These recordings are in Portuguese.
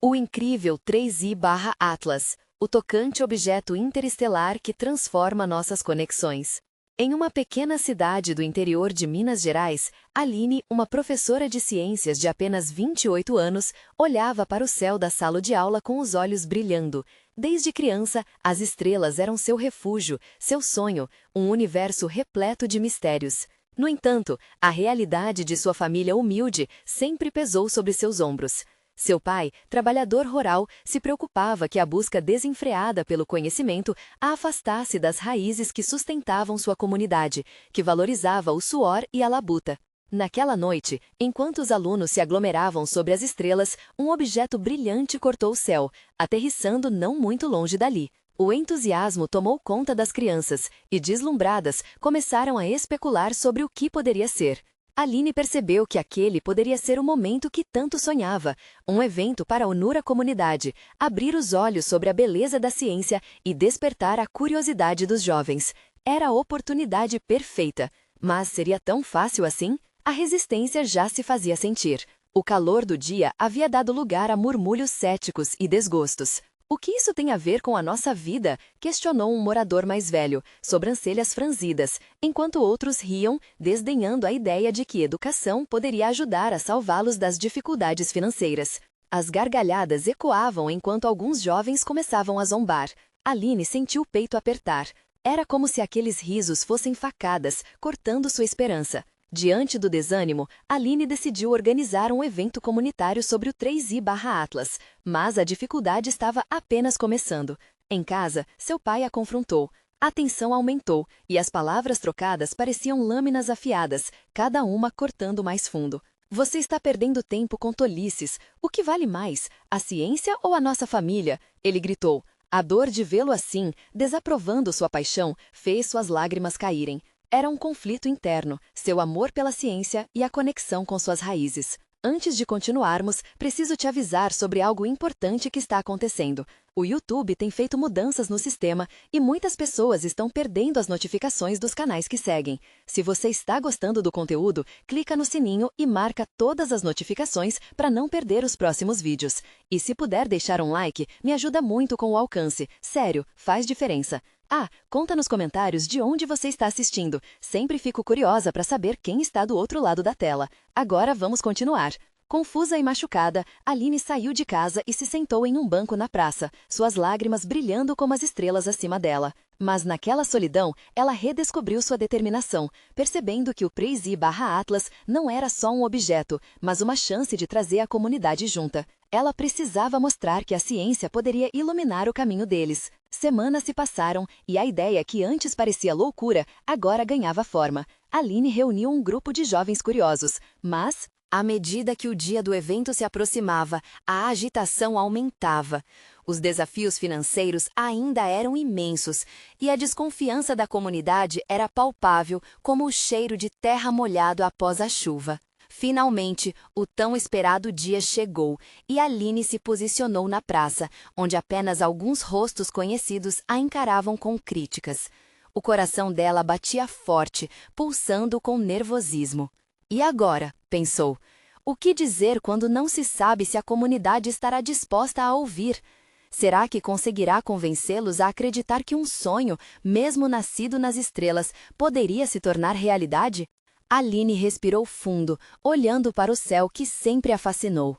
O incrível 3i/Atlas, o tocante objeto interestelar que transforma nossas conexões. Em uma pequena cidade do interior de Minas Gerais, Aline, uma professora de ciências de apenas 28 anos, olhava para o céu da sala de aula com os olhos brilhando. Desde criança, as estrelas eram seu refúgio, seu sonho, um universo repleto de mistérios. No entanto, a realidade de sua família humilde sempre pesou sobre seus ombros. Seu pai, trabalhador rural, se preocupava que a busca desenfreada pelo conhecimento a afastasse das raízes que sustentavam sua comunidade, que valorizava o suor e a labuta. Naquela noite, enquanto os alunos se aglomeravam sobre as estrelas, um objeto brilhante cortou o céu, aterrissando não muito longe dali. O entusiasmo tomou conta das crianças e, deslumbradas, começaram a especular sobre o que poderia ser. Aline percebeu que aquele poderia ser o momento que tanto sonhava, um evento para unir a comunidade, abrir os olhos sobre a beleza da ciência e despertar a curiosidade dos jovens. Era a oportunidade perfeita. Mas seria tão fácil assim? A resistência já se fazia sentir. O calor do dia havia dado lugar a murmúrios céticos e desgostos. O que isso tem a ver com a nossa vida? Questionou um morador mais velho, sobrancelhas franzidas, enquanto outros riam, desdenhando a ideia de que educação poderia ajudar a salvá-los das dificuldades financeiras. As gargalhadas ecoavam enquanto alguns jovens começavam a zombar. Aline sentiu o peito apertar. Era como se aqueles risos fossem facadas, cortando sua esperança. Diante do desânimo, Aline decidiu organizar um evento comunitário sobre o 3i/Atlas, mas a dificuldade estava apenas começando. Em casa, seu pai a confrontou. A tensão aumentou e as palavras trocadas pareciam lâminas afiadas, cada uma cortando mais fundo. Você está perdendo tempo com tolices. O que vale mais, a ciência ou a nossa família? Ele gritou. A dor de vê-lo assim, desaprovando sua paixão, fez suas lágrimas caírem. Era um conflito interno, seu amor pela ciência e a conexão com suas raízes. Antes de continuarmos, preciso te avisar sobre algo importante que está acontecendo. O YouTube tem feito mudanças no sistema e muitas pessoas estão perdendo as notificações dos canais que seguem. Se você está gostando do conteúdo, clica no sininho e marca todas as notificações para não perder os próximos vídeos. E se puder deixar um like, me ajuda muito com o alcance. Sério, faz diferença. Conta nos comentários de onde você está assistindo. Sempre fico curiosa para saber quem está do outro lado da tela. Agora vamos continuar. Confusa e machucada, Aline saiu de casa e se sentou em um banco na praça, suas lágrimas brilhando como as estrelas acima dela. Mas naquela solidão, ela redescobriu sua determinação, percebendo que o 3i/Atlas não era só um objeto, mas uma chance de trazer a comunidade junta. Ela precisava mostrar que a ciência poderia iluminar o caminho deles. Semanas se passaram e a ideia que antes parecia loucura, agora ganhava forma. Aline reuniu um grupo de jovens curiosos, mas, à medida que o dia do evento se aproximava, a agitação aumentava. Os desafios financeiros ainda eram imensos e a desconfiança da comunidade era palpável como o cheiro de terra molhado após a chuva. Finalmente, o tão esperado dia chegou e Aline se posicionou na praça, onde apenas alguns rostos conhecidos a encaravam com críticas. O coração dela batia forte, pulsando com nervosismo. E agora? Pensou. O que dizer quando não se sabe se a comunidade estará disposta a ouvir? Será que conseguirá convencê-los a acreditar que um sonho, mesmo nascido nas estrelas, poderia se tornar realidade? Aline respirou fundo, olhando para o céu que sempre a fascinou.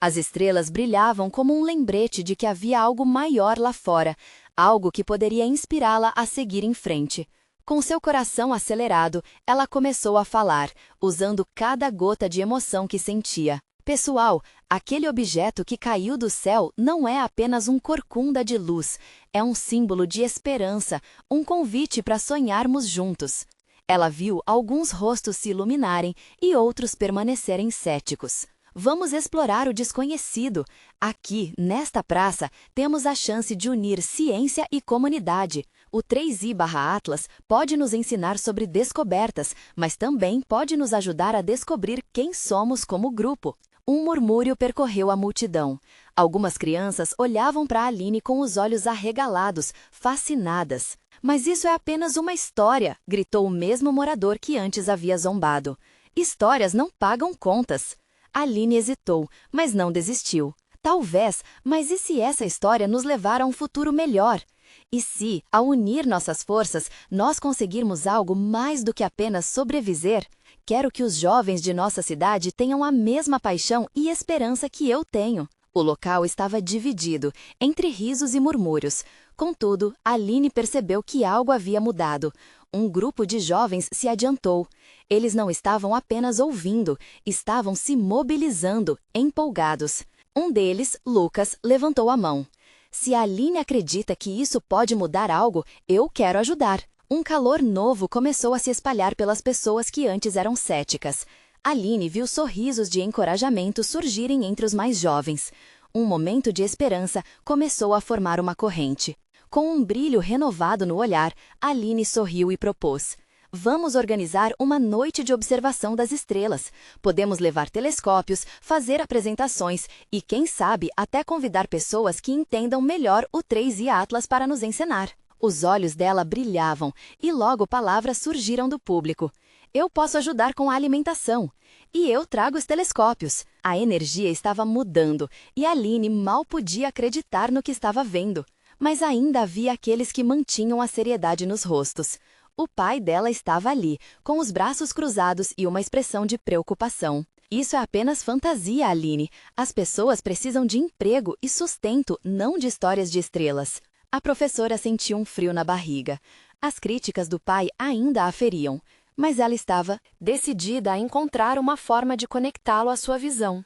As estrelas brilhavam como um lembrete de que havia algo maior lá fora, algo que poderia inspirá-la a seguir em frente. Com seu coração acelerado, ela começou a falar, usando cada gota de emoção que sentia. Pessoal, aquele objeto que caiu do céu não é apenas um corcunda de luz, é um símbolo de esperança, um convite para sonharmos juntos. Ela viu alguns rostos se iluminarem e outros permanecerem céticos. Vamos explorar o desconhecido. Aqui, nesta praça, temos a chance de unir ciência e comunidade. O 3i/Atlas pode nos ensinar sobre descobertas, mas também pode nos ajudar a descobrir quem somos como grupo. Um murmúrio percorreu a multidão. Algumas crianças olhavam para Aline com os olhos arregalados, fascinadas. Mas isso é apenas uma história, gritou o mesmo morador que antes havia zombado. Histórias não pagam contas. Aline hesitou, mas não desistiu. Talvez, mas e se essa história nos levar a um futuro melhor? E se, ao unir nossas forças, nós conseguirmos algo mais do que apenas sobreviver? Quero que os jovens de nossa cidade tenham a mesma paixão e esperança que eu tenho. O local estava dividido, entre risos e murmúrios. Contudo, Aline percebeu que algo havia mudado. Um grupo de jovens se adiantou. Eles não estavam apenas ouvindo, estavam se mobilizando, empolgados. Um deles, Lucas, levantou a mão. Se a Aline acredita que isso pode mudar algo, eu quero ajudar. Um calor novo começou a se espalhar pelas pessoas que antes eram céticas. Aline viu sorrisos de encorajamento surgirem entre os mais jovens. Um momento de esperança começou a formar uma corrente. Com um brilho renovado no olhar, Aline sorriu e propôs: vamos organizar uma noite de observação das estrelas. Podemos levar telescópios, fazer apresentações e, quem sabe, até convidar pessoas que entendam melhor o 3i Atlas para nos ensinar. Os olhos dela brilhavam e logo palavras surgiram do público. Eu posso ajudar com a alimentação. E eu trago os telescópios. A energia estava mudando e Aline mal podia acreditar no que estava vendo. Mas ainda havia aqueles que mantinham a seriedade nos rostos. O pai dela estava ali, com os braços cruzados e uma expressão de preocupação. Isso é apenas fantasia, Aline. As pessoas precisam de emprego e sustento, não de histórias de estrelas. A professora sentiu um frio na barriga. As críticas do pai ainda a feriam, mas ela estava decidida a encontrar uma forma de conectá-lo à sua visão.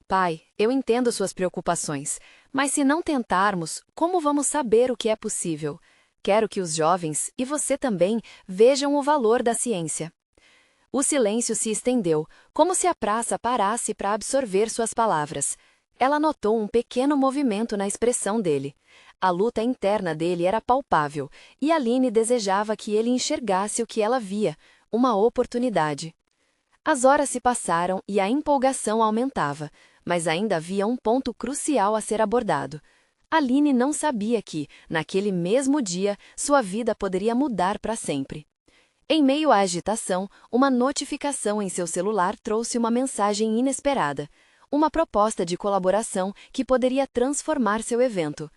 Pai, eu entendo suas preocupações, mas se não tentarmos, como vamos saber o que é possível? Quero que os jovens, e você também, vejam o valor da ciência. O silêncio se estendeu, como se a praça parasse para absorver suas palavras. Ela notou um pequeno movimento na expressão dele. A luta interna dele era palpável, e Aline desejava que ele enxergasse o que ela via, uma oportunidade. As horas se passaram e a empolgação aumentava, mas ainda havia um ponto crucial a ser abordado. Aline não sabia que, naquele mesmo dia, sua vida poderia mudar para sempre. Em meio à agitação, uma notificação em seu celular trouxe uma mensagem inesperada, uma proposta de colaboração que poderia transformar seu evento.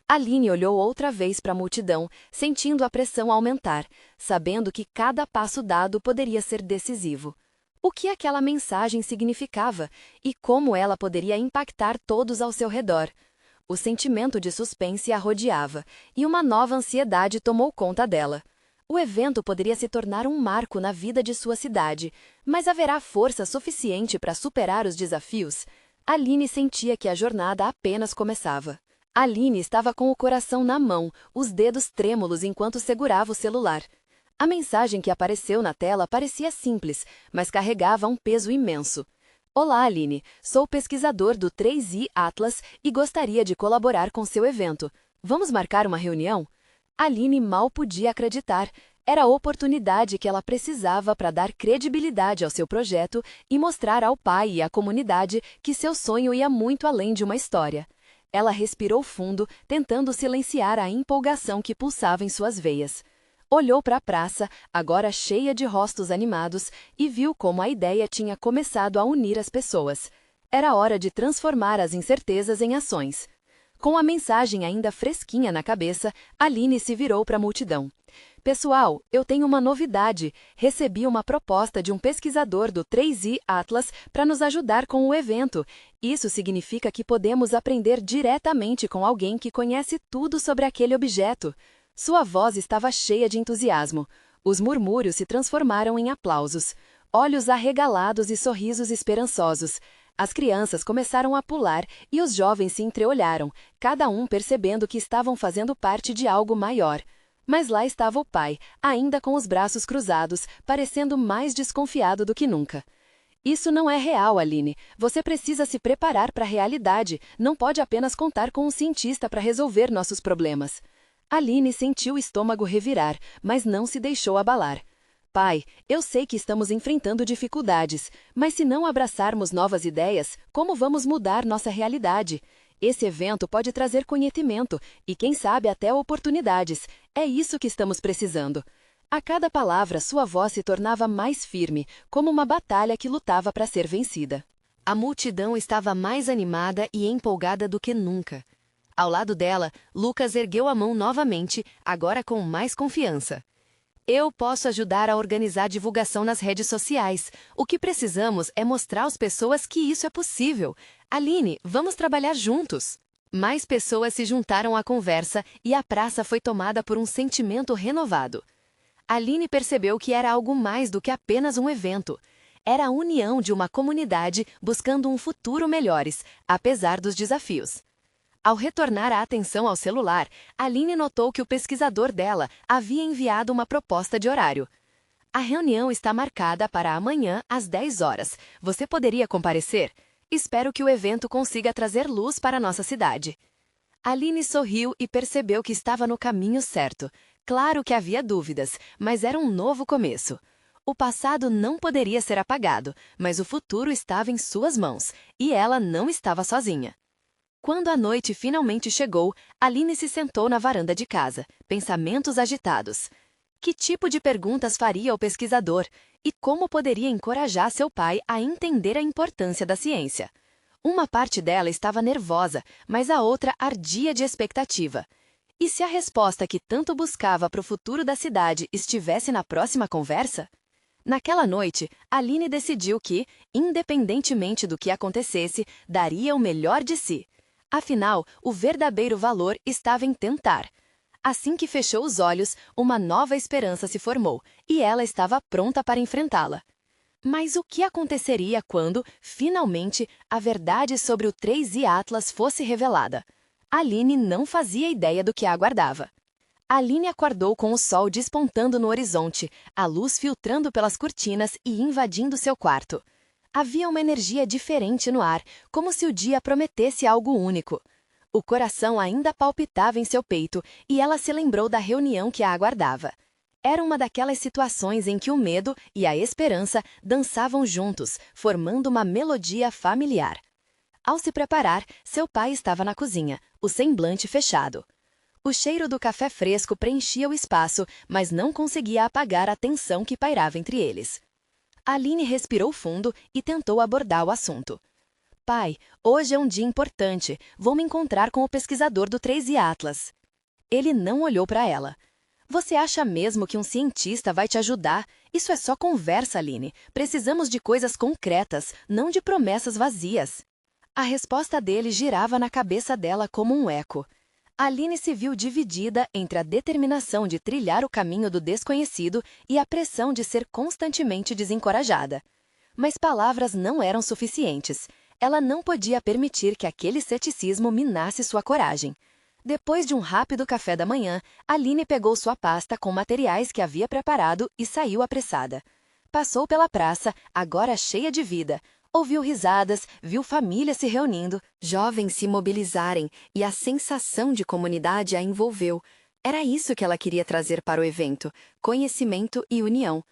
Aline olhou outra vez para a multidão, sentindo a pressão aumentar, sabendo que cada passo dado poderia ser decisivo. O que aquela mensagem significava e como ela poderia impactar todos ao seu redor? O sentimento de suspense a rodeava, e uma nova ansiedade tomou conta dela. O evento poderia se tornar um marco na vida de sua cidade, mas haverá força suficiente para superar os desafios? Aline sentia que a jornada apenas começava. Aline estava com o coração na mão, os dedos trêmulos enquanto segurava o celular. A mensagem que apareceu na tela parecia simples, mas carregava um peso imenso. Olá, Aline. Sou pesquisador do 3i Atlas e gostaria de colaborar com seu evento. Vamos marcar uma reunião? Aline mal podia acreditar. Era a oportunidade que ela precisava para dar credibilidade ao seu projeto e mostrar ao pai e à comunidade que seu sonho ia muito além de uma história. Ela respirou fundo, tentando silenciar a empolgação que pulsava em suas veias. Olhou para a praça, agora cheia de rostos animados, e viu como a ideia tinha começado a unir as pessoas. Era hora de transformar as incertezas em ações. Com a mensagem ainda fresquinha na cabeça, Aline se virou para a multidão. Pessoal, eu tenho uma novidade. Recebi uma proposta de um pesquisador do 3i Atlas para nos ajudar com o evento. Isso significa que podemos aprender diretamente com alguém que conhece tudo sobre aquele objeto. Sua voz estava cheia de entusiasmo. Os murmúrios se transformaram em aplausos. Olhos arregalados e sorrisos esperançosos. As crianças começaram a pular e os jovens se entreolharam, cada um percebendo que estavam fazendo parte de algo maior. Mas lá estava o pai, ainda com os braços cruzados, parecendo mais desconfiado do que nunca. Isso não é real, Aline. Você precisa se preparar para a realidade. Não pode apenas contar com um cientista para resolver nossos problemas. Aline sentiu o estômago revirar, mas não se deixou abalar. Pai, eu sei que estamos enfrentando dificuldades, mas se não abraçarmos novas ideias, como vamos mudar nossa realidade? Esse evento pode trazer conhecimento e, quem sabe, até oportunidades. É isso que estamos precisando. A cada palavra, sua voz se tornava mais firme, como uma batalha que lutava para ser vencida. A multidão estava mais animada e empolgada do que nunca. Ao lado dela, Lucas ergueu a mão novamente, agora com mais confiança. Eu posso ajudar a organizar divulgação nas redes sociais. O que precisamos é mostrar às pessoas que isso é possível. Aline, vamos trabalhar juntos. Mais pessoas se juntaram à conversa e a praça foi tomada por um sentimento renovado. Aline percebeu que era algo mais do que apenas um evento. Era a união de uma comunidade buscando um futuro melhores, apesar dos desafios. Ao retornar a atenção ao celular, Aline notou que o pesquisador dela havia enviado uma proposta de horário. A reunião está marcada para amanhã às 10 horas. Você poderia comparecer? Espero que o evento consiga trazer luz para nossa cidade. Aline sorriu e percebeu que estava no caminho certo. Claro que havia dúvidas, mas era um novo começo. O passado não poderia ser apagado, mas o futuro estava em suas mãos, e ela não estava sozinha. Quando a noite finalmente chegou, Aline se sentou na varanda de casa, pensamentos agitados. Que tipo de perguntas faria ao pesquisador e como poderia encorajar seu pai a entender a importância da ciência? Uma parte dela estava nervosa, mas a outra ardia de expectativa. E se a resposta que tanto buscava para o futuro da cidade estivesse na próxima conversa? Naquela noite, Aline decidiu que, independentemente do que acontecesse, daria o melhor de si. Afinal, o verdadeiro valor estava em tentar. Assim que fechou os olhos, uma nova esperança se formou, e ela estava pronta para enfrentá-la. Mas o que aconteceria quando, finalmente, a verdade sobre o 3i Atlas fosse revelada? Aline não fazia ideia do que a aguardava. Aline acordou com o sol despontando no horizonte, a luz filtrando pelas cortinas e invadindo seu quarto. Havia uma energia diferente no ar, como se o dia prometesse algo único. O coração ainda palpitava em seu peito e ela se lembrou da reunião que a aguardava. Era uma daquelas situações em que o medo e a esperança dançavam juntos, formando uma melodia familiar. Ao se preparar, seu pai estava na cozinha, o semblante fechado. O cheiro do café fresco preenchia o espaço, mas não conseguia apagar a tensão que pairava entre eles. Aline respirou fundo e tentou abordar o assunto. Pai, hoje é um dia importante. Vou me encontrar com o pesquisador do 3i Atlas. Ele não olhou para ela. Você acha mesmo que um cientista vai te ajudar? Isso é só conversa, Aline. Precisamos de coisas concretas, não de promessas vazias. A resposta dele girava na cabeça dela como um eco. Aline se viu dividida entre a determinação de trilhar o caminho do desconhecido e a pressão de ser constantemente desencorajada. Mas palavras não eram suficientes. Ela não podia permitir que aquele ceticismo minasse sua coragem. Depois de um rápido café da manhã, Aline pegou sua pasta com materiais que havia preparado e saiu apressada. Passou pela praça, agora cheia de vida. Ouviu risadas, viu famílias se reunindo, jovens se mobilizarem e a sensação de comunidade a envolveu. Era isso que ela queria trazer para o evento: conhecimento e união.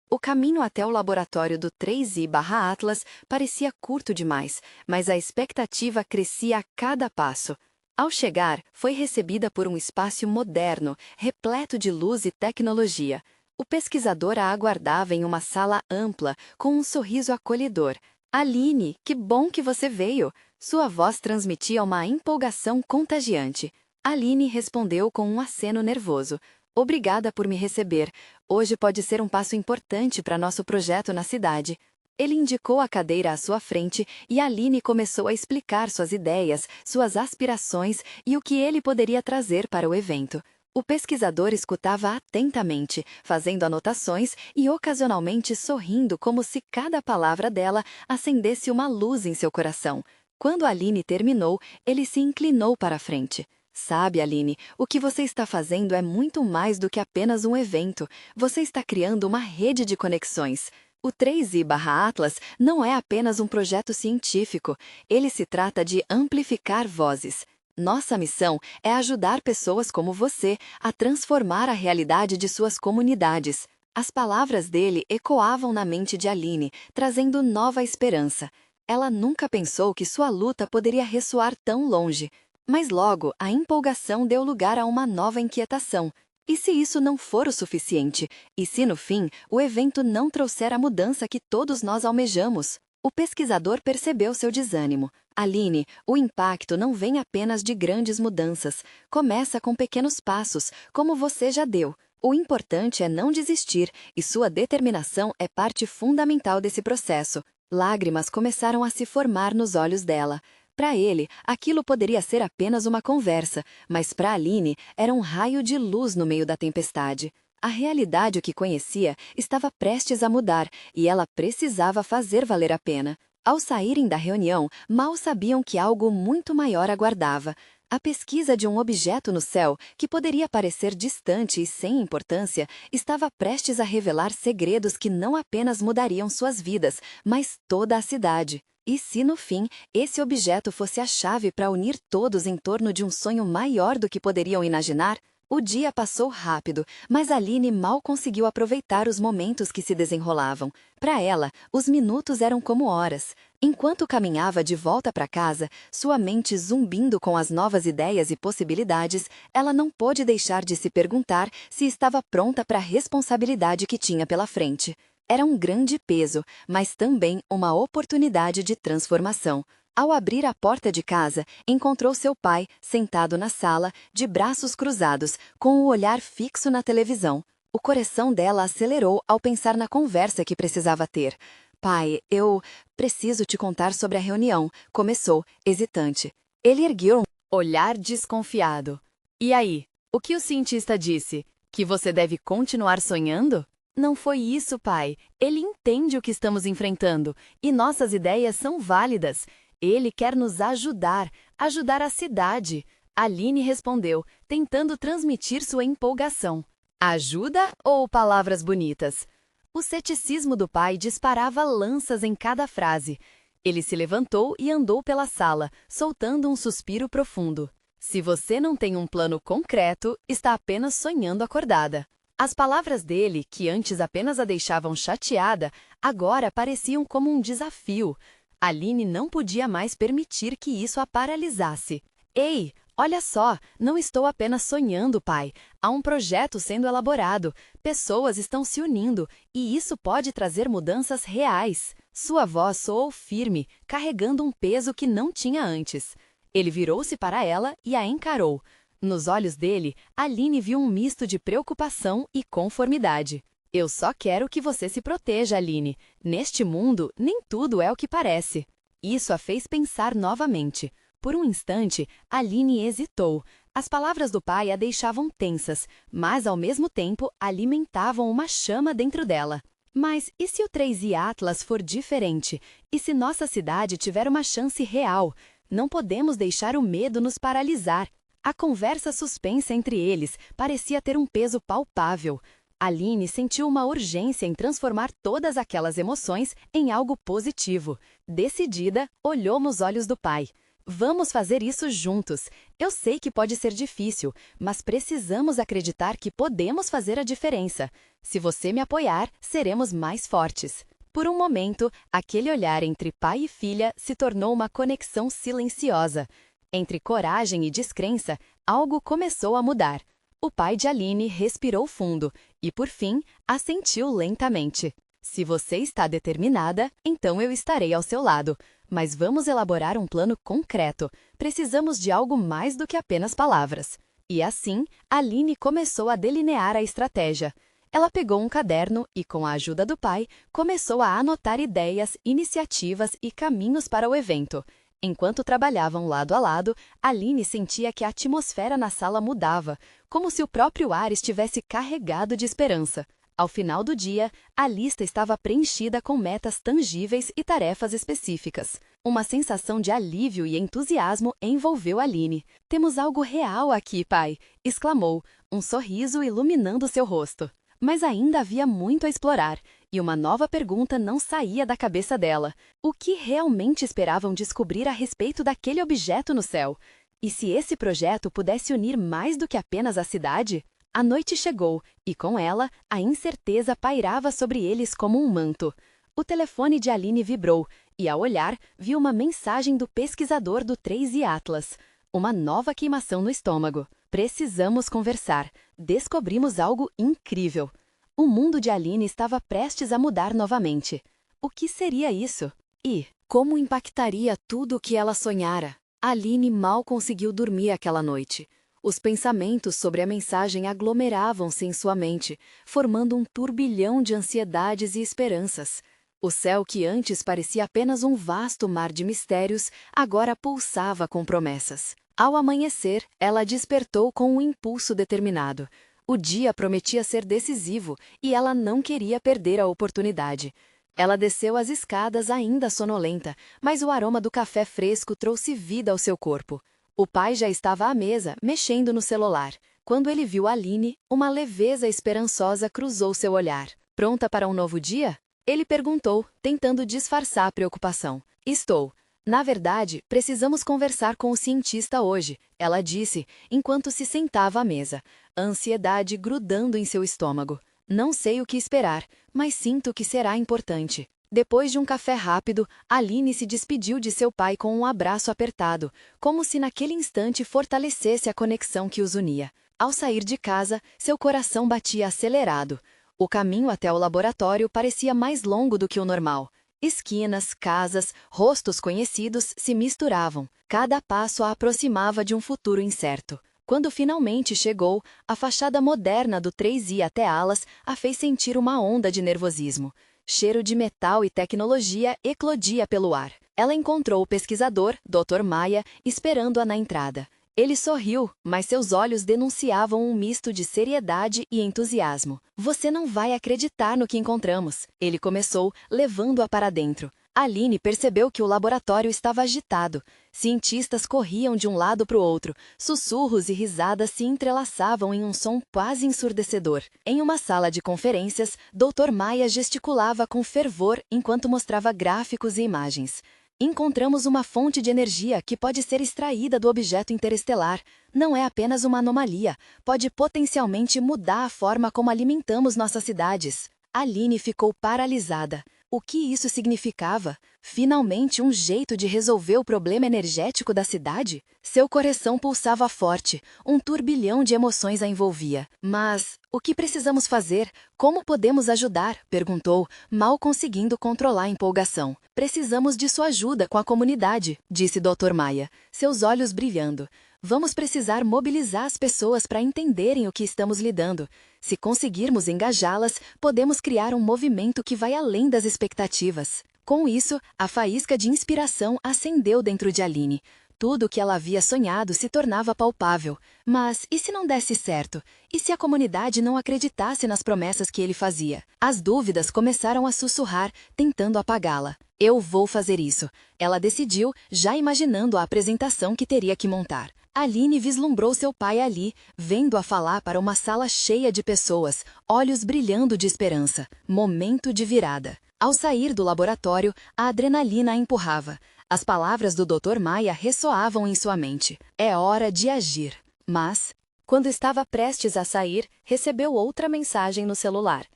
O caminho até o laboratório do 3i/Atlas parecia curto demais, mas a expectativa crescia a cada passo. Ao chegar, foi recebida por um espaço moderno, repleto de luz e tecnologia. O pesquisador a aguardava em uma sala ampla, com um sorriso acolhedor. Aline, que bom que você veio! Sua voz transmitia uma empolgação contagiante. Aline respondeu com um aceno nervoso. Obrigada por me receber. Hoje pode ser um passo importante para nosso projeto na cidade. Ele indicou a cadeira à sua frente e Aline começou a explicar suas ideias, suas aspirações e o que ele poderia trazer para o evento. O pesquisador escutava atentamente, fazendo anotações e ocasionalmente sorrindo como se cada palavra dela acendesse uma luz em seu coração. Quando Aline terminou, ele se inclinou para a frente. Sabe, Aline, o que você está fazendo é muito mais do que apenas um evento. Você está criando uma rede de conexões. O 3i/Atlas não é apenas um projeto científico. Ele se trata de amplificar vozes. Nossa missão é ajudar pessoas como você a transformar a realidade de suas comunidades. As palavras dele ecoavam na mente de Aline, trazendo nova esperança. Ela nunca pensou que sua luta poderia ressoar tão longe. Mas logo, a empolgação deu lugar a uma nova inquietação. E se isso não for o suficiente? E se, no fim, o evento não trouxer a mudança que todos nós almejamos? O pesquisador percebeu seu desânimo. Aline, o impacto não vem apenas de grandes mudanças. Começa com pequenos passos, como você já deu. O importante é não desistir, e sua determinação é parte fundamental desse processo. Lágrimas começaram a se formar nos olhos dela. Para ele, aquilo poderia ser apenas uma conversa, mas para Aline era um raio de luz no meio da tempestade. A realidade que conhecia estava prestes a mudar e ela precisava fazer valer a pena. Ao saírem da reunião, mal sabiam que algo muito maior aguardava. A pesquisa de um objeto no céu, que poderia parecer distante e sem importância, estava prestes a revelar segredos que não apenas mudariam suas vidas, mas toda a cidade. E se, no fim, esse objeto fosse a chave para unir todos em torno de um sonho maior do que poderiam imaginar? O dia passou rápido, mas Aline mal conseguiu aproveitar os momentos que se desenrolavam. Para ela, os minutos eram como horas. Enquanto caminhava de volta para casa, sua mente zumbindo com as novas ideias e possibilidades, ela não pôde deixar de se perguntar se estava pronta para a responsabilidade que tinha pela frente. Era um grande peso, mas também uma oportunidade de transformação. Ao abrir a porta de casa, encontrou seu pai, sentado na sala, de braços cruzados, com o olhar fixo na televisão. O coração dela acelerou ao pensar na conversa que precisava ter. Pai, eu preciso te contar sobre a reunião, começou, hesitante. Ele ergueu um olhar desconfiado. E aí, o que o cientista disse? Que você deve continuar sonhando? Não foi isso, pai. Ele entende o que estamos enfrentando, e nossas ideias são válidas. Ele quer nos ajudar a cidade. Aline respondeu, tentando transmitir sua empolgação. Ajuda ou palavras bonitas? O ceticismo do pai disparava lanças em cada frase. Ele se levantou e andou pela sala, soltando um suspiro profundo. Se você não tem um plano concreto, está apenas sonhando acordada. As palavras dele, que antes apenas a deixavam chateada, agora pareciam como um desafio. Aline não podia mais permitir que isso a paralisasse. Ei, olha só, não estou apenas sonhando, pai. Há um projeto sendo elaborado, pessoas estão se unindo, e isso pode trazer mudanças reais. Sua voz soou firme, carregando um peso que não tinha antes. Ele virou-se para ela e a encarou. Nos olhos dele, Aline viu um misto de preocupação e conformidade. Eu só quero que você se proteja, Aline. Neste mundo, nem tudo é o que parece. Isso a fez pensar novamente. Por um instante, Aline hesitou. As palavras do pai a deixavam tensas, mas ao mesmo tempo alimentavam uma chama dentro dela. Mas e se o 3i Atlas for diferente? E se nossa cidade tiver uma chance real? Não podemos deixar o medo nos paralisar. A conversa suspensa entre eles parecia ter um peso palpável. Aline sentiu uma urgência em transformar todas aquelas emoções em algo positivo. Decidida, olhou nos olhos do pai. Vamos fazer isso juntos. Eu sei que pode ser difícil, mas precisamos acreditar que podemos fazer a diferença. Se você me apoiar, seremos mais fortes. Por um momento, aquele olhar entre pai e filha se tornou uma conexão silenciosa. Entre coragem e descrença, algo começou a mudar. O pai de Aline respirou fundo e, por fim, assentiu lentamente. Se você está determinada, então eu estarei ao seu lado. Mas vamos elaborar um plano concreto. Precisamos de algo mais do que apenas palavras. E assim, Aline começou a delinear a estratégia. Ela pegou um caderno e, com a ajuda do pai, começou a anotar ideias, iniciativas e caminhos para o evento. Enquanto trabalhavam lado a lado, Aline sentia que a atmosfera na sala mudava, como se o próprio ar estivesse carregado de esperança. Ao final do dia, a lista estava preenchida com metas tangíveis e tarefas específicas. Uma sensação de alívio e entusiasmo envolveu Aline. "Temos algo real aqui, pai!" exclamou, um sorriso iluminando seu rosto. Mas ainda havia muito a explorar, e uma nova pergunta não saía da cabeça dela. O que realmente esperavam descobrir a respeito daquele objeto no céu? E se esse projeto pudesse unir mais do que apenas a cidade? A noite chegou, e com ela, a incerteza pairava sobre eles como um manto. O telefone de Aline vibrou, e ao olhar, viu uma mensagem do pesquisador do 3i Atlas. Uma nova queimação no estômago. Precisamos conversar. Descobrimos algo incrível. O mundo de Aline estava prestes a mudar novamente. O que seria isso? E como impactaria tudo o que ela sonhara? Aline mal conseguiu dormir aquela noite. Os pensamentos sobre a mensagem aglomeravam-se em sua mente, formando um turbilhão de ansiedades e esperanças. O céu que antes parecia apenas um vasto mar de mistérios, agora pulsava com promessas. Ao amanhecer, ela despertou com um impulso determinado. O dia prometia ser decisivo e ela não queria perder a oportunidade. Ela desceu as escadas ainda sonolenta, mas o aroma do café fresco trouxe vida ao seu corpo. O pai já estava à mesa, mexendo no celular. Quando ele viu Aline, uma leveza esperançosa cruzou seu olhar. Pronta para um novo dia? Ele perguntou, tentando disfarçar a preocupação. Estou. Na verdade, precisamos conversar com o cientista hoje, ela disse, enquanto se sentava à mesa, a ansiedade grudando em seu estômago. Não sei o que esperar, mas sinto que será importante. Depois de um café rápido, Aline se despediu de seu pai com um abraço apertado, como se naquele instante fortalecesse a conexão que os unia. Ao sair de casa, seu coração batia acelerado. O caminho até o laboratório parecia mais longo do que o normal. Esquinas, casas, rostos conhecidos se misturavam. Cada passo a aproximava de um futuro incerto. Quando finalmente chegou, a fachada moderna do 3i até alas a fez sentir uma onda de nervosismo. Cheiro de metal e tecnologia eclodia pelo ar. Ela encontrou o pesquisador, Dr. Maia, esperando-a na entrada. Ele sorriu, mas seus olhos denunciavam um misto de seriedade e entusiasmo. Você não vai acreditar no que encontramos, ele começou, levando-a para dentro. Aline percebeu que o laboratório estava agitado. Cientistas corriam de um lado para o outro. Sussurros e risadas se entrelaçavam em um som quase ensurdecedor. Em uma sala de conferências, Dr. Maia gesticulava com fervor enquanto mostrava gráficos e imagens. Encontramos uma fonte de energia que pode ser extraída do objeto interestelar. Não é apenas uma anomalia. Pode potencialmente mudar a forma como alimentamos nossas cidades. Aline ficou paralisada. O que isso significava? Finalmente um jeito de resolver o problema energético da cidade? Seu coração pulsava forte, um turbilhão de emoções a envolvia. Mas, o que precisamos fazer? Como podemos ajudar? Perguntou, mal conseguindo controlar a empolgação. Precisamos de sua ajuda com a comunidade, disse Dr. Maia, seus olhos brilhando. Vamos precisar mobilizar as pessoas para entenderem o que estamos lidando. Se conseguirmos engajá-las, podemos criar um movimento que vai além das expectativas. Com isso, a faísca de inspiração acendeu dentro de Aline. Tudo o que ela havia sonhado se tornava palpável. Mas e se não desse certo? E se a comunidade não acreditasse nas promessas que ele fazia? As dúvidas começaram a sussurrar, tentando apagá-la. Eu vou fazer isso. Ela decidiu, já imaginando a apresentação que teria que montar. Aline vislumbrou seu pai ali, vendo-a falar para uma sala cheia de pessoas, olhos brilhando de esperança. Momento de virada. Ao sair do laboratório, a adrenalina a empurrava. As palavras do Dr. Maia ressoavam em sua mente. É hora de agir. Mas, quando estava prestes a sair, recebeu outra mensagem no celular.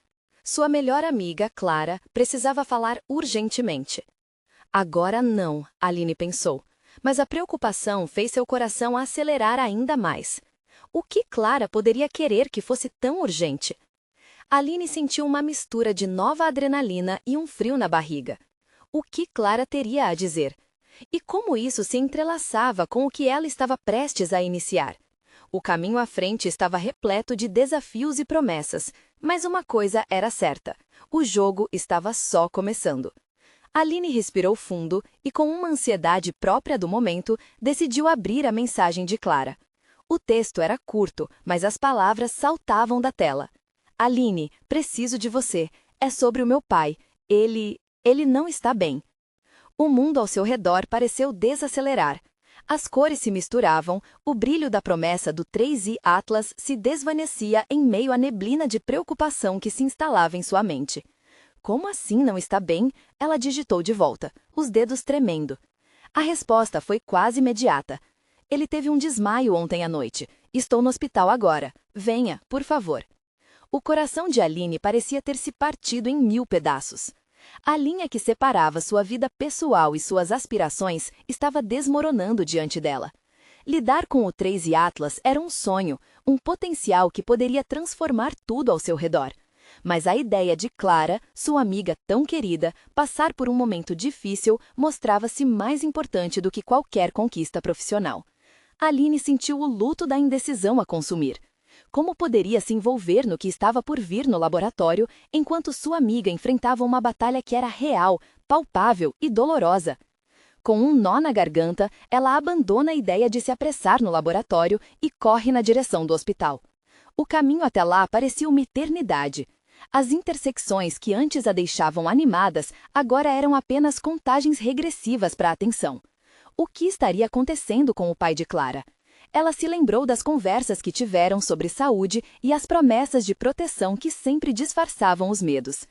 Sua melhor amiga, Clara, precisava falar urgentemente. Agora não, Aline pensou. Mas a preocupação fez seu coração acelerar ainda mais. O que Clara poderia querer que fosse tão urgente? Aline sentiu uma mistura de nova adrenalina e um frio na barriga. O que Clara teria a dizer? E como isso se entrelaçava com o que ela estava prestes a iniciar? O caminho à frente estava repleto de desafios e promessas, mas uma coisa era certa: o jogo estava só começando. Aline respirou fundo e, com uma ansiedade própria do momento, decidiu abrir a mensagem de Clara. O texto era curto, mas as palavras saltavam da tela. Aline, preciso de você. É sobre o meu pai. Ele não está bem. O mundo ao seu redor pareceu desacelerar. As cores se misturavam, o brilho da promessa do 3i Atlas se desvanecia em meio à neblina de preocupação que se instalava em sua mente. Como assim não está bem? Ela digitou de volta, os dedos tremendo. A resposta foi quase imediata. Ele teve um desmaio ontem à noite. Estou no hospital agora. Venha, por favor. O coração de Aline parecia ter se partido em 1000 pedaços. A linha que separava sua vida pessoal e suas aspirações estava desmoronando diante dela. Lidar com o 3i Atlas era um sonho, um potencial que poderia transformar tudo ao seu redor. Mas a ideia de Clara, sua amiga tão querida, passar por um momento difícil mostrava-se mais importante do que qualquer conquista profissional. Aline sentiu o luto da indecisão a consumir. Como poderia se envolver no que estava por vir no laboratório, enquanto sua amiga enfrentava uma batalha que era real, palpável e dolorosa? Com um nó na garganta, ela abandona a ideia de se apressar no laboratório e corre na direção do hospital. O caminho até lá parecia uma eternidade. As intersecções que antes a deixavam animadas agora eram apenas contagens regressivas para a atenção. O que estaria acontecendo com o pai de Clara? Ela se lembrou das conversas que tiveram sobre saúde e as promessas de proteção que sempre disfarçavam os medos.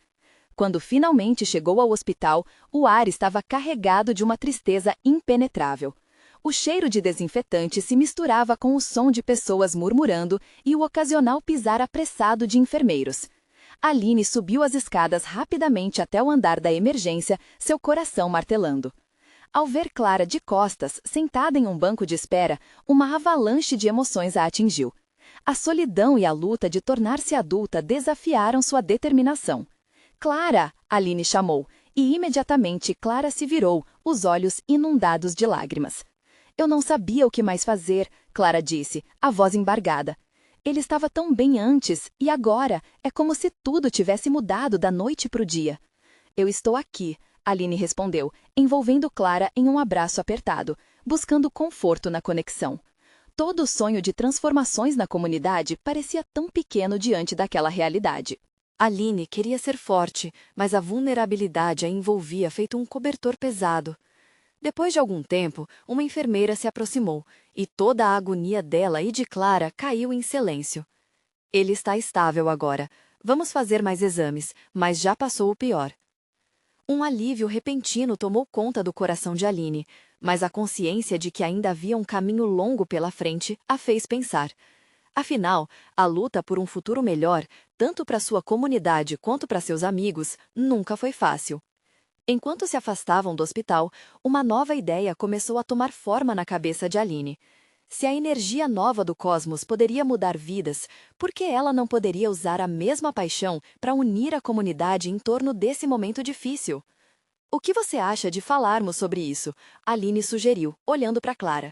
Quando finalmente chegou ao hospital, o ar estava carregado de uma tristeza impenetrável. O cheiro de desinfetante se misturava com o som de pessoas murmurando e o ocasional pisar apressado de enfermeiros. Aline subiu as escadas rapidamente até o andar da emergência, seu coração martelando. Ao ver Clara de costas, sentada em um banco de espera, uma avalanche de emoções a atingiu. A solidão e a luta de tornar-se adulta desafiaram sua determinação. Clara! Aline chamou, e imediatamente Clara se virou, os olhos inundados de lágrimas. Eu não sabia o que mais fazer, Clara disse, a voz embargada. Ele estava tão bem antes, e agora é como se tudo tivesse mudado da noite para o dia. Eu estou aqui, Aline respondeu, envolvendo Clara em um abraço apertado, buscando conforto na conexão. Todo o sonho de transformações na comunidade parecia tão pequeno diante daquela realidade. Aline queria ser forte, mas a vulnerabilidade a envolvia feito um cobertor pesado. Depois de algum tempo, uma enfermeira se aproximou, e toda a agonia dela e de Clara caiu em silêncio. Ele está estável agora. Vamos fazer mais exames, mas já passou o pior. Um alívio repentino tomou conta do coração de Aline, mas a consciência de que ainda havia um caminho longo pela frente a fez pensar. Afinal, a luta por um futuro melhor, tanto para sua comunidade quanto para seus amigos, nunca foi fácil. Enquanto se afastavam do hospital, uma nova ideia começou a tomar forma na cabeça de Aline. Se a energia nova do cosmos poderia mudar vidas, por que ela não poderia usar a mesma paixão para unir a comunidade em torno desse momento difícil? O que você acha de falarmos sobre isso? Aline sugeriu, olhando para Clara.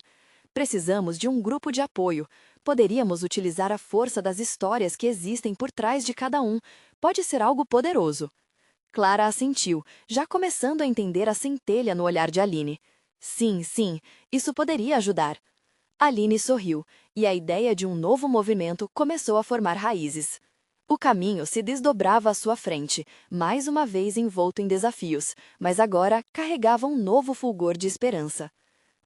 Precisamos de um grupo de apoio. Poderíamos utilizar a força das histórias que existem por trás de cada um. Pode ser algo poderoso. Clara assentiu, já começando a entender a centelha no olhar de Aline. Sim, isso poderia ajudar. Aline sorriu, e a ideia de um novo movimento começou a formar raízes. O caminho se desdobrava à sua frente, mais uma vez envolto em desafios, mas agora carregava um novo fulgor de esperança.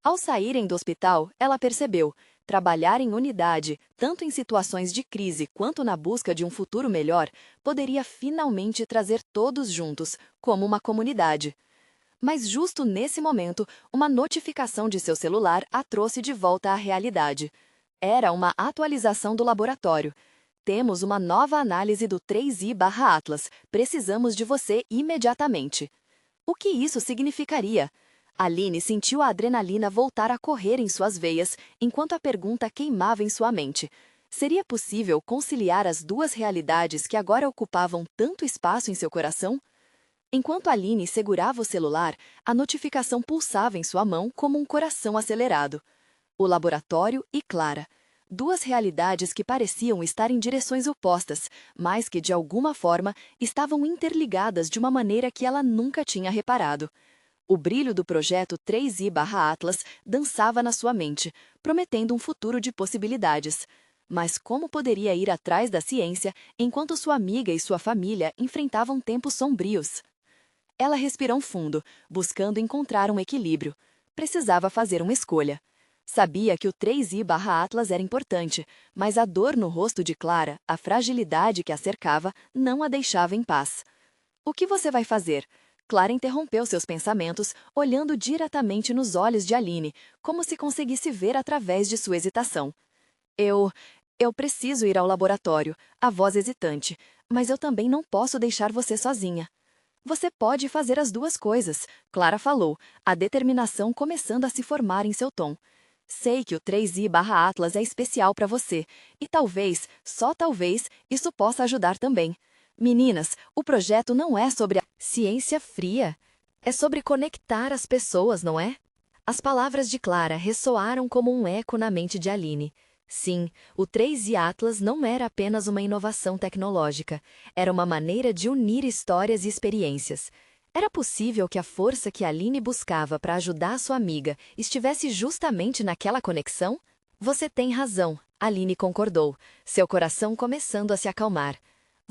Ao saírem do hospital, ela percebeu, trabalhar em unidade, tanto em situações de crise quanto na busca de um futuro melhor, poderia finalmente trazer todos juntos, como uma comunidade. Mas justo nesse momento, uma notificação de seu celular a trouxe de volta à realidade. Era uma atualização do laboratório. Temos uma nova análise do 3i/Atlas. Precisamos de você imediatamente. O que isso significaria? Aline sentiu a adrenalina voltar a correr em suas veias, enquanto a pergunta queimava em sua mente. Seria possível conciliar as duas realidades que agora ocupavam tanto espaço em seu coração? Enquanto Aline segurava o celular, a notificação pulsava em sua mão como um coração acelerado. O laboratório e Clara. Duas realidades que pareciam estar em direções opostas, mas que, de alguma forma, estavam interligadas de uma maneira que ela nunca tinha reparado. O brilho do projeto 3i/Atlas dançava na sua mente, prometendo um futuro de possibilidades. Mas como poderia ir atrás da ciência enquanto sua amiga e sua família enfrentavam tempos sombrios? Ela respirou fundo, buscando encontrar um equilíbrio. Precisava fazer uma escolha. Sabia que o 3i/Atlas era importante, mas a dor no rosto de Clara, a fragilidade que a cercava, não a deixava em paz. O que você vai fazer? Clara interrompeu seus pensamentos, olhando diretamente nos olhos de Aline, como se conseguisse ver através de sua hesitação. Eu preciso ir ao laboratório, a voz hesitante, mas eu também não posso deixar você sozinha. Você pode fazer as duas coisas, Clara falou, a determinação começando a se formar em seu tom. Sei que o 3i/Atlas é especial para você, e talvez, só talvez, isso possa ajudar também. Meninas, o projeto não é sobre a ciência fria. É sobre conectar as pessoas, não é? As palavras de Clara ressoaram como um eco na mente de Aline. Sim, o 3i Atlas não era apenas uma inovação tecnológica, era uma maneira de unir histórias e experiências. Era possível que a força que Aline buscava para ajudar sua amiga estivesse justamente naquela conexão? Você tem razão, Aline concordou, seu coração começando a se acalmar.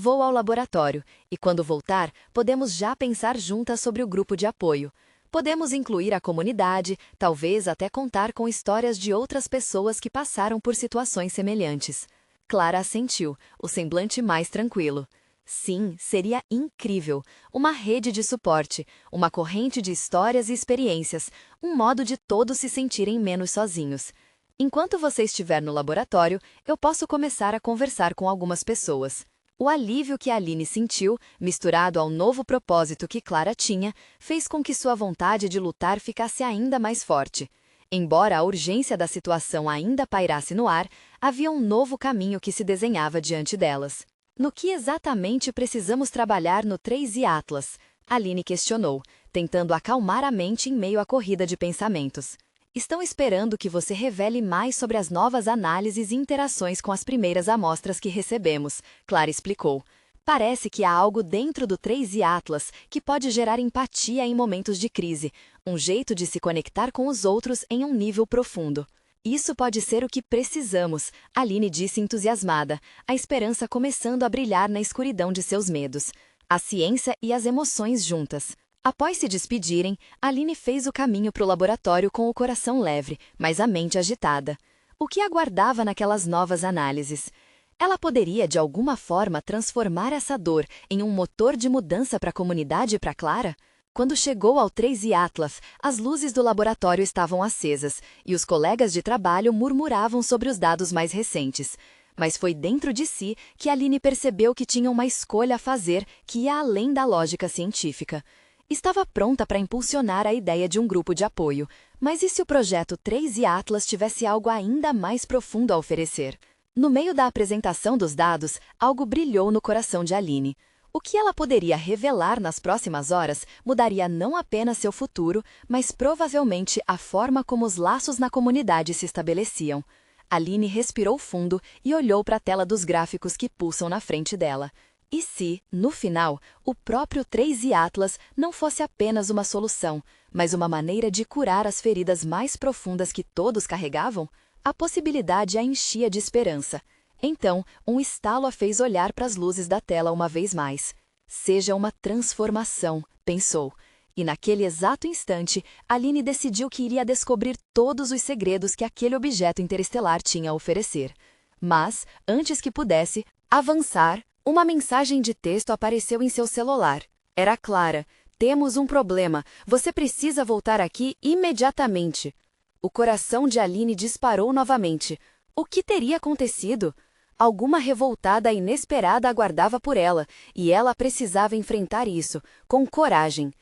Vou ao laboratório, e quando voltar, podemos já pensar juntas sobre o grupo de apoio. Podemos incluir a comunidade, talvez até contar com histórias de outras pessoas que passaram por situações semelhantes. Clara assentiu, o semblante mais tranquilo. Sim, seria incrível. Uma rede de suporte, uma corrente de histórias e experiências, um modo de todos se sentirem menos sozinhos. Enquanto você estiver no laboratório, eu posso começar a conversar com algumas pessoas. O alívio que Aline sentiu, misturado ao novo propósito que Clara tinha, fez com que sua vontade de lutar ficasse ainda mais forte. Embora a urgência da situação ainda pairasse no ar, havia um novo caminho que se desenhava diante delas. No que exatamente precisamos trabalhar no 3i Atlas? Aline questionou, tentando acalmar a mente em meio à corrida de pensamentos. Estão esperando que você revele mais sobre as novas análises e interações com as primeiras amostras que recebemos, Clara explicou. Parece que há algo dentro do 3i Atlas que pode gerar empatia em momentos de crise, um jeito de se conectar com os outros em um nível profundo. Isso pode ser o que precisamos, Aline disse entusiasmada, a esperança começando a brilhar na escuridão de seus medos. A ciência e as emoções juntas. Após se despedirem, Aline fez o caminho para o laboratório com o coração leve, mas a mente agitada. O que aguardava naquelas novas análises? Ela poderia, de alguma forma, transformar essa dor em um motor de mudança para a comunidade e para Clara? Quando chegou ao 3i Atlas, as luzes do laboratório estavam acesas, e os colegas de trabalho murmuravam sobre os dados mais recentes. Mas foi dentro de si que Aline percebeu que tinha uma escolha a fazer que ia além da lógica científica. Estava pronta para impulsionar a ideia de um grupo de apoio, mas e se o projeto 3i Atlas tivesse algo ainda mais profundo a oferecer? No meio da apresentação dos dados, algo brilhou no coração de Aline. O que ela poderia revelar nas próximas horas mudaria não apenas seu futuro, mas provavelmente a forma como os laços na comunidade se estabeleciam. Aline respirou fundo e olhou para a tela dos gráficos que pulsam na frente dela. E se, no final, o próprio 3i Atlas não fosse apenas uma solução, mas uma maneira de curar as feridas mais profundas que todos carregavam? A possibilidade a enchia de esperança. Então, um estalo a fez olhar para as luzes da tela uma vez mais. Seja uma transformação, pensou. E naquele exato instante, Aline decidiu que iria descobrir todos os segredos que aquele objeto interestelar tinha a oferecer. Mas, antes que pudesse avançar, uma mensagem de texto apareceu em seu celular. Era Clara. Temos um problema. Você precisa voltar aqui imediatamente. O coração de Aline disparou novamente. O que teria acontecido? Alguma revoltada inesperada aguardava por ela, e ela precisava enfrentar isso, com coragem.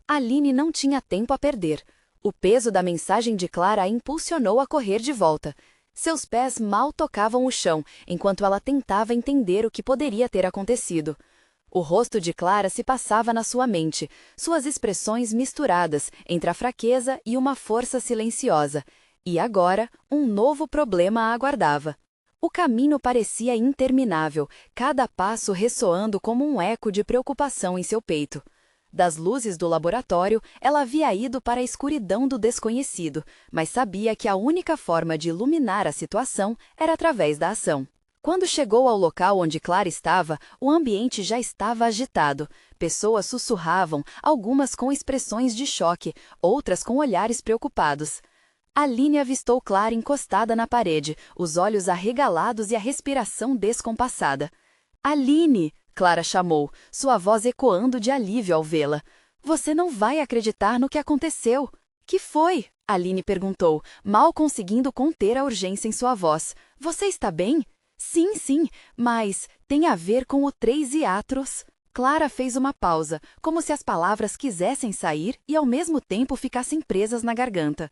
Aline não tinha tempo a perder. O peso da mensagem de Clara a impulsionou a correr de volta. Seus pés mal tocavam o chão, enquanto ela tentava entender o que poderia ter acontecido. O rosto de Clara se passava na sua mente, suas expressões misturadas entre a fraqueza e uma força silenciosa. E agora, um novo problema a aguardava. O caminho parecia interminável, cada passo ressoando como um eco de preocupação em seu peito. Das luzes do laboratório, ela havia ido para a escuridão do desconhecido, mas sabia que a única forma de iluminar a situação era através da ação. Quando chegou ao local onde Clara estava, o ambiente já estava agitado. Pessoas sussurravam, algumas com expressões de choque, outras com olhares preocupados. Aline avistou Clara encostada na parede, os olhos arregalados e a respiração descompassada. Aline! Clara chamou, sua voz ecoando de alívio ao vê-la. Você não vai acreditar no que aconteceu. Que foi? Aline perguntou, mal conseguindo conter a urgência em sua voz. Você está bem? Sim, mas tem a ver com o 3i Atlas. Clara fez uma pausa, como se as palavras quisessem sair e ao mesmo tempo ficassem presas na garganta.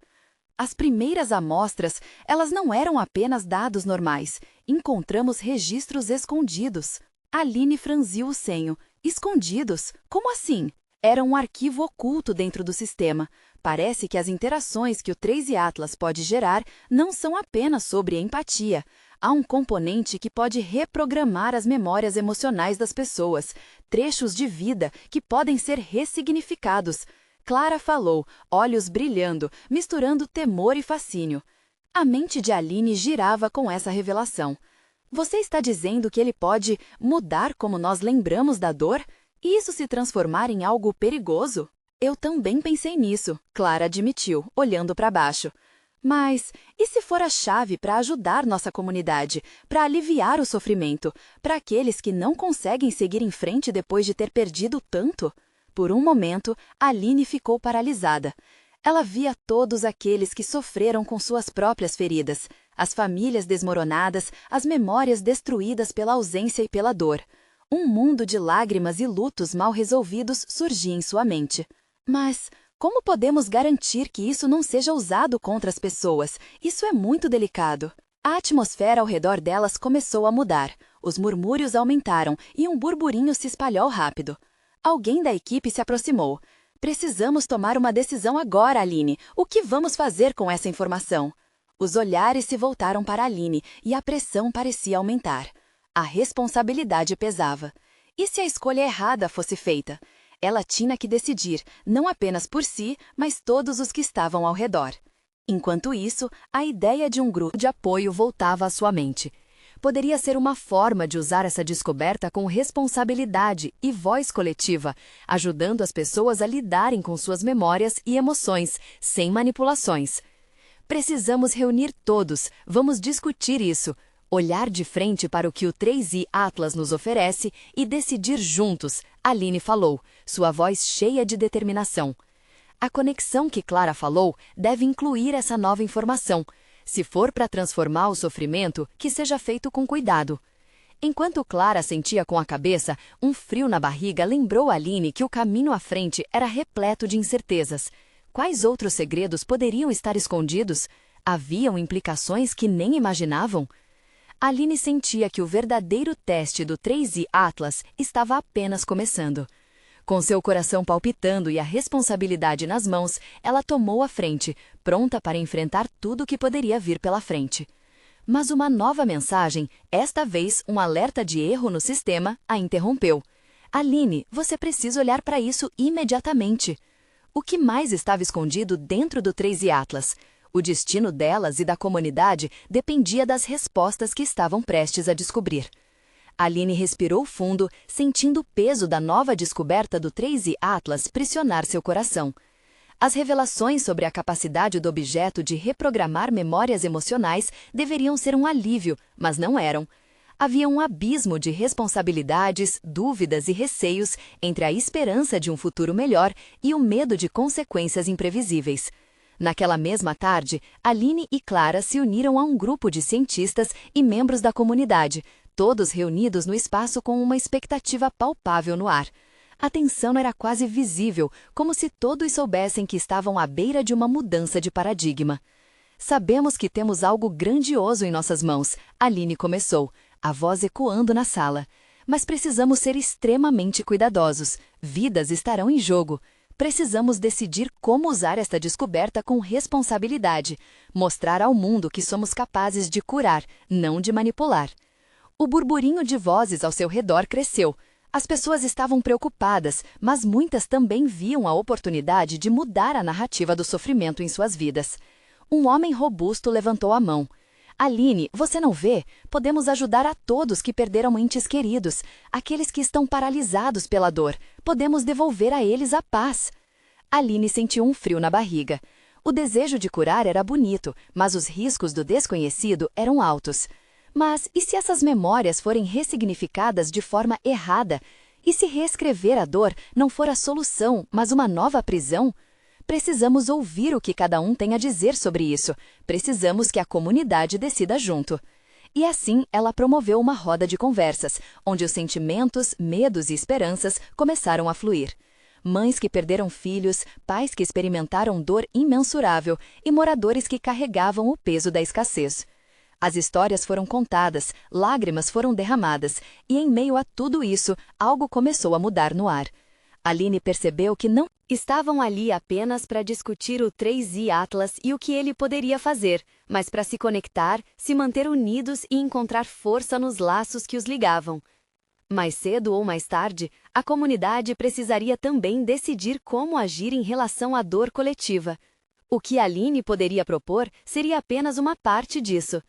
As primeiras amostras, elas não eram apenas dados normais. Encontramos registros escondidos. Aline franziu o senho. Escondidos? Como assim? Era um arquivo oculto dentro do sistema. Parece que as interações que o Trace Atlas pode gerar não são apenas sobre empatia. Há um componente que pode reprogramar as memórias emocionais das pessoas, trechos de vida que podem ser ressignificados. Clara falou, olhos brilhando, misturando temor e fascínio. A mente de Aline girava com essa revelação. Você está dizendo que ele pode mudar como nós lembramos da dor? E isso se transformar em algo perigoso? Eu também pensei nisso, Clara admitiu, olhando para baixo. Mas e se for a chave para ajudar nossa comunidade, para aliviar o sofrimento, para aqueles que não conseguem seguir em frente depois de ter perdido tanto? Por um momento, Aline ficou paralisada. Ela via todos aqueles que sofreram com suas próprias feridas, as famílias desmoronadas, as memórias destruídas pela ausência e pela dor. Um mundo de lágrimas e lutos mal resolvidos surgia em sua mente. Mas como podemos garantir que isso não seja usado contra as pessoas? Isso é muito delicado. A atmosfera ao redor delas começou a mudar. Os murmúrios aumentaram e um burburinho se espalhou rápido. Alguém da equipe se aproximou. Precisamos tomar uma decisão agora, Aline. O que vamos fazer com essa informação? Os olhares se voltaram para Aline e a pressão parecia aumentar. A responsabilidade pesava. E se a escolha errada fosse feita? Ela tinha que decidir, não apenas por si, mas todos os que estavam ao redor. Enquanto isso, a ideia de um grupo de apoio voltava à sua mente. Poderia ser uma forma de usar essa descoberta com responsabilidade e voz coletiva, ajudando as pessoas a lidarem com suas memórias e emoções, sem manipulações. Precisamos reunir todos, vamos discutir isso, olhar de frente para o que o 3i Atlas nos oferece e decidir juntos, Aline falou, sua voz cheia de determinação. A conexão que Clara falou deve incluir essa nova informação. Se for para transformar o sofrimento, que seja feito com cuidado. Enquanto Clara sentia com a cabeça, um frio na barriga lembrou a Aline que o caminho à frente era repleto de incertezas. Quais outros segredos poderiam estar escondidos? Haviam implicações que nem imaginavam? Aline sentia que o verdadeiro teste do 3i Atlas estava apenas começando. Com seu coração palpitando e a responsabilidade nas mãos, ela tomou a frente, pronta para enfrentar tudo o que poderia vir pela frente. Mas uma nova mensagem, esta vez um alerta de erro no sistema, a interrompeu. Aline, você precisa olhar para isso imediatamente. O que mais estava escondido dentro do 3i Atlas? O destino delas e da comunidade dependia das respostas que estavam prestes a descobrir. Aline respirou fundo, sentindo o peso da nova descoberta do 3i Atlas pressionar seu coração. As revelações sobre a capacidade do objeto de reprogramar memórias emocionais deveriam ser um alívio, mas não eram. Havia um abismo de responsabilidades, dúvidas e receios entre a esperança de um futuro melhor e o medo de consequências imprevisíveis. Naquela mesma tarde, Aline e Clara se uniram a um grupo de cientistas e membros da comunidade, todos reunidos no espaço com uma expectativa palpável no ar. A tensão era quase visível, como se todos soubessem que estavam à beira de uma mudança de paradigma. Sabemos que temos algo grandioso em nossas mãos, Aline começou, a voz ecoando na sala. Mas precisamos ser extremamente cuidadosos. Vidas estarão em jogo. Precisamos decidir como usar esta descoberta com responsabilidade, mostrar ao mundo que somos capazes de curar, não de manipular. O burburinho de vozes ao seu redor cresceu. As pessoas estavam preocupadas, mas muitas também viam a oportunidade de mudar a narrativa do sofrimento em suas vidas. Um homem robusto levantou a mão. Aline, você não vê? Podemos ajudar a todos que perderam entes queridos, aqueles que estão paralisados pela dor. Podemos devolver a eles a paz. Aline sentiu um frio na barriga. O desejo de curar era bonito, mas os riscos do desconhecido eram altos. Mas e se essas memórias forem ressignificadas de forma errada? E se reescrever a dor não for a solução, mas uma nova prisão? Precisamos ouvir o que cada um tem a dizer sobre isso. Precisamos que a comunidade decida junto. E assim, ela promoveu uma roda de conversas, onde os sentimentos, medos e esperanças começaram a fluir. Mães que perderam filhos, pais que experimentaram dor imensurável e moradores que carregavam o peso da escassez. As histórias foram contadas, lágrimas foram derramadas, e em meio a tudo isso, algo começou a mudar no ar. Aline percebeu que não estavam ali apenas para discutir o 3i Atlas e o que ele poderia fazer, mas para se conectar, se manter unidos e encontrar força nos laços que os ligavam. Mais cedo ou mais tarde, a comunidade precisaria também decidir como agir em relação à dor coletiva. O que Aline poderia propor seria apenas uma parte disso.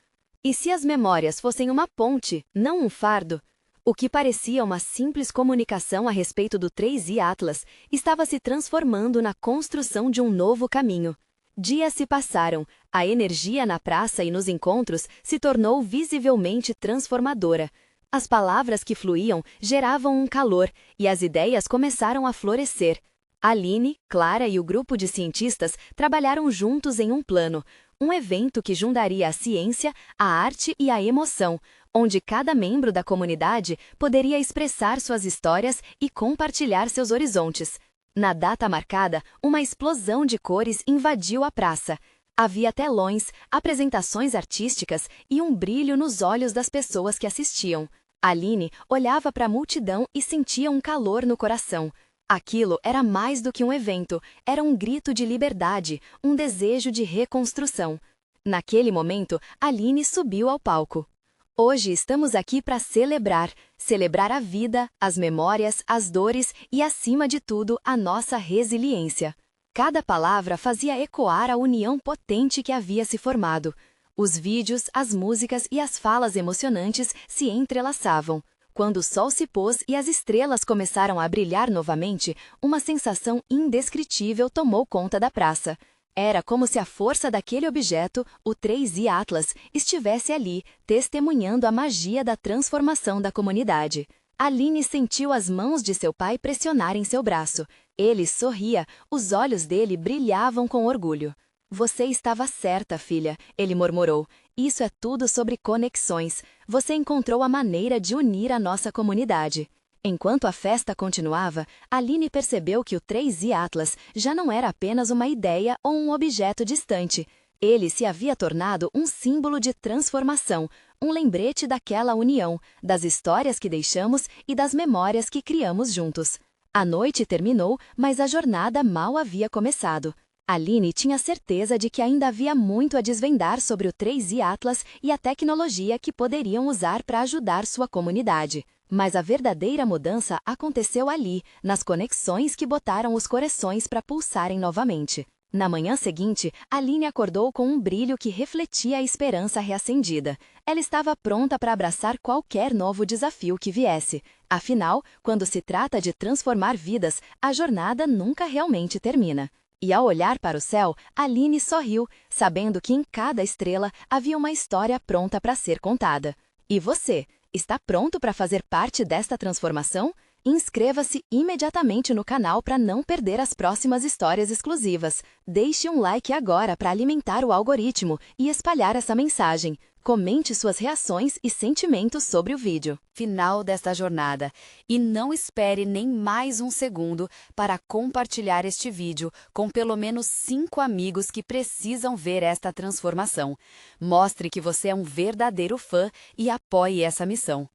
E se as memórias fossem uma ponte, não um fardo? O que parecia uma simples comunicação a respeito do 3i Atlas estava se transformando na construção de um novo caminho. Dias se passaram, a energia na praça e nos encontros se tornou visivelmente transformadora. As palavras que fluíam geravam um calor e as ideias começaram a florescer. Aline, Clara e o grupo de cientistas trabalharam juntos em um plano, um evento que juntaria a ciência, a arte e a emoção, onde cada membro da comunidade poderia expressar suas histórias e compartilhar seus horizontes. Na data marcada, uma explosão de cores invadiu a praça. Havia telões, apresentações artísticas e um brilho nos olhos das pessoas que assistiam. Aline olhava para a multidão e sentia um calor no coração. Aquilo era mais do que um evento, era um grito de liberdade, um desejo de reconstrução. Naquele momento, Aline subiu ao palco. Hoje estamos aqui para celebrar a vida, as memórias, as dores e, acima de tudo, a nossa resiliência. Cada palavra fazia ecoar a união potente que havia se formado. Os vídeos, as músicas e as falas emocionantes se entrelaçavam. Quando o sol se pôs e as estrelas começaram a brilhar novamente, uma sensação indescritível tomou conta da praça. Era como se a força daquele objeto, o 3i Atlas, estivesse ali, testemunhando a magia da transformação da comunidade. Aline sentiu as mãos de seu pai pressionarem seu braço. Ele sorria, os olhos dele brilhavam com orgulho. "Você estava certa, filha", ele murmurou. "Isso é tudo sobre conexões. Você encontrou a maneira de unir a nossa comunidade." Enquanto a festa continuava, Aline percebeu que o 3i Atlas já não era apenas uma ideia ou um objeto distante. Ele se havia tornado um símbolo de transformação, um lembrete daquela união, das histórias que deixamos e das memórias que criamos juntos. A noite terminou, mas a jornada mal havia começado. Aline tinha certeza de que ainda havia muito a desvendar sobre o 3i Atlas e a tecnologia que poderiam usar para ajudar sua comunidade. Mas a verdadeira mudança aconteceu ali, nas conexões que botaram os corações para pulsarem novamente. Na manhã seguinte, Aline acordou com um brilho que refletia a esperança reacendida. Ela estava pronta para abraçar qualquer novo desafio que viesse. Afinal, quando se trata de transformar vidas, a jornada nunca realmente termina. E ao olhar para o céu, Aline sorriu, sabendo que em cada estrela havia uma história pronta para ser contada. E você, está pronto para fazer parte desta transformação? Inscreva-se imediatamente no canal para não perder as próximas histórias exclusivas. Deixe um like agora para alimentar o algoritmo e espalhar essa mensagem. Comente suas reações e sentimentos sobre o vídeo. Final desta jornada. E não espere nem mais um segundo para compartilhar este vídeo com pelo menos 5 amigos que precisam ver esta transformação. Mostre que você é um verdadeiro fã e apoie essa missão.